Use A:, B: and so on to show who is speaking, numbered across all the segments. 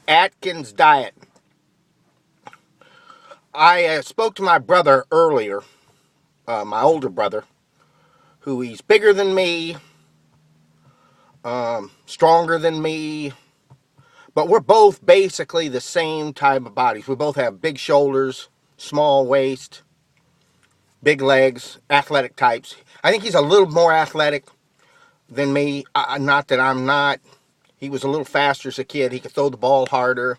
A: Atkins diet. I spoke to my brother earlier, my older brother, who he's bigger than me, stronger than me, but we're both basically the same type of bodies. We both have big shoulders, small waist, big legs, athletic types. I think he's a little more athletic than me. Not that I'm not. He was a little faster as a kid. He could throw the ball harder.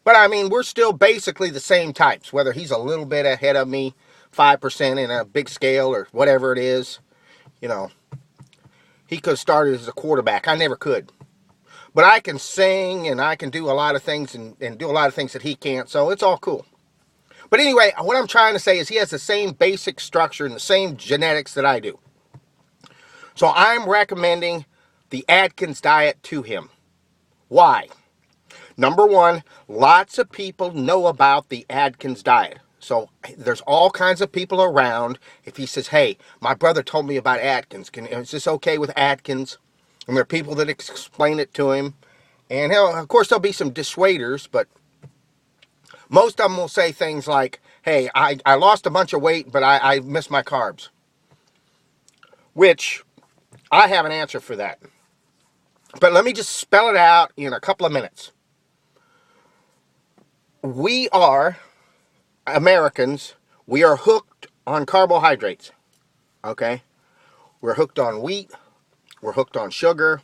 A: But I mean, we're still basically the same types, whether he's a little bit ahead of me, 5% in a big scale or whatever it is. You know, he could have started as a quarterback. I never could. But I can sing and I can do a lot of things and do a lot of things that he can't. So it's all cool. But anyway, what I'm trying to say is he has the same basic structure and the same genetics that I do. So I'm recommending the Adkins diet to him. Why? Number one, lots of people know about the Adkins diet. So there's all kinds of people around. If he says, hey, my brother told me about Adkins. Is this okay with Adkins? And there are people that explain it to him. And of course, there'll be some dissuaders, but most of them will say things like, hey, I lost a bunch of weight, but I missed my carbs. Which, I have an answer for that. But let me just spell it out in a couple of minutes. We are Americans. We are hooked on carbohydrates. Okay? We're hooked on wheat. We're hooked on sugar.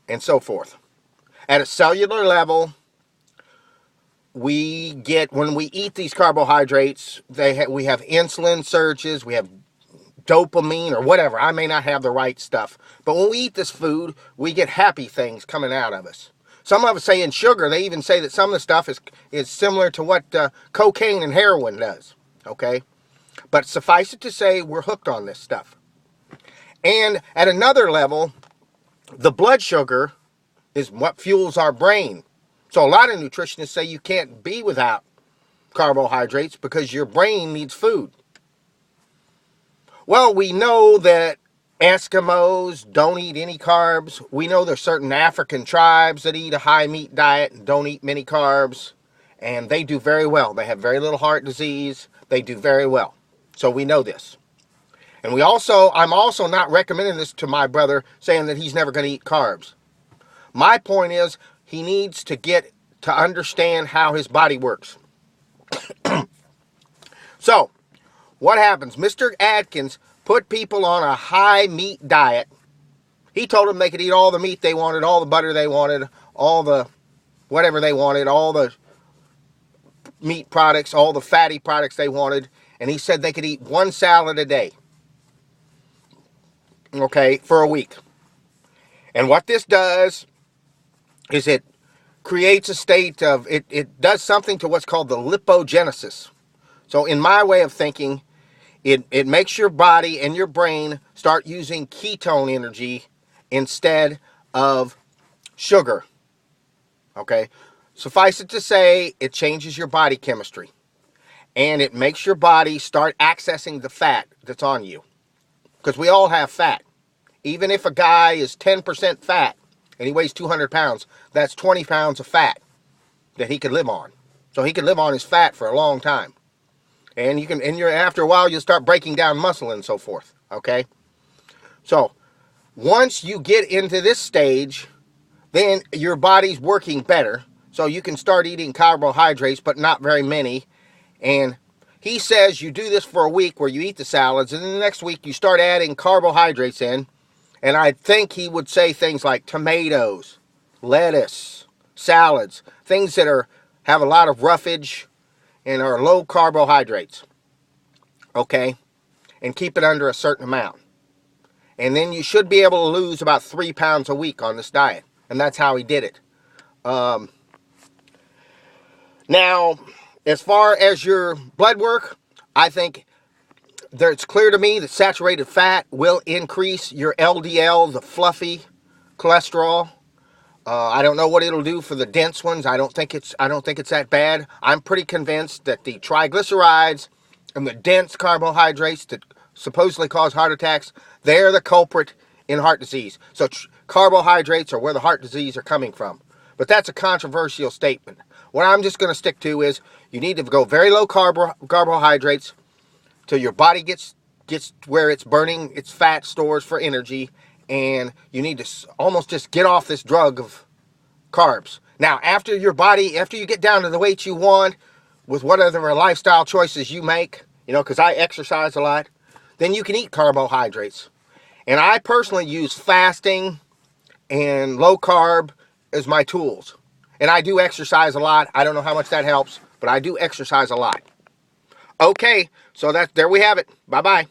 A: And so forth. At a cellular level, we get, when we eat these carbohydrates, we have insulin surges, we have dopamine or whatever. I may not have the right stuff. But when we eat this food, we get happy things coming out of us. Some of us say in sugar, they even say that some of the stuff is similar to what cocaine and heroin does. Okay? But suffice it to say, we're hooked on this stuff. And at another level, the blood sugar is what fuels our brain. So a lot of nutritionists say you can't be without carbohydrates because your brain needs food. Well, we know that Eskimos don't eat any carbs. We know there's certain African tribes that eat a high meat diet and don't eat many carbs. And they do very well. They have very little heart disease. They do very well. So we know this. And I'm also not recommending this to my brother, saying that he's never going to eat carbs. My point is, he needs to get to understand how his body works. So, what happens? Mr. Adkins put people on a high meat diet. He told them they could eat all the meat they wanted, all the butter they wanted, all the whatever they wanted, all the meat products, all the fatty products they wanted. And he said they could eat one salad a day. Okay, for a week. And what this does is it creates a state of, it does something to what's called the lipogenesis. So in my way of thinking, it makes your body and your brain start using ketone energy instead of sugar. Okay? Suffice it to say, it changes your body chemistry. And it makes your body start accessing the fat that's on you. Because we all have fat. Even if a guy is 10% fat and he weighs 200 pounds, that's 20 pounds of fat that he could live on. So he could live on his fat for a long time. And after a while, you'll start breaking down muscle and so forth. Okay? So, once you get into this stage, then your body's working better. So you can start eating carbohydrates, but not very many. And he says you do this for a week where you eat the salads, and then the next week you start adding carbohydrates in. And I think he would say things like tomatoes, lettuce, salads, things that have a lot of roughage and are low carbohydrates. Okay? And keep it under a certain amount. And then you should be able to lose about 3 pounds a week on this diet. And that's how he did it. Now, as far as your blood work, I think it's clear to me that saturated fat will increase your LDL, the fluffy cholesterol. I don't know what it'll do for the dense ones. I don't think it's that bad. I'm pretty convinced that the triglycerides and the dense carbohydrates that supposedly cause heart attacks, they're the culprit in heart disease. So carbohydrates are where the heart disease are coming from. But that's a controversial statement. What I'm just going to stick to is you need to go very low carbohydrates till your body gets where it's burning its fat stores for energy, and you need to almost just get off this drug of carbs. Now, after you get down to the weight you want, with whatever lifestyle choices you make, because I exercise a lot, then you can eat carbohydrates. And I personally use fasting and low carb as my tools. And I do exercise a lot. I don't know how much that helps, but I do exercise a lot. Okay, so there we have it. Bye-bye.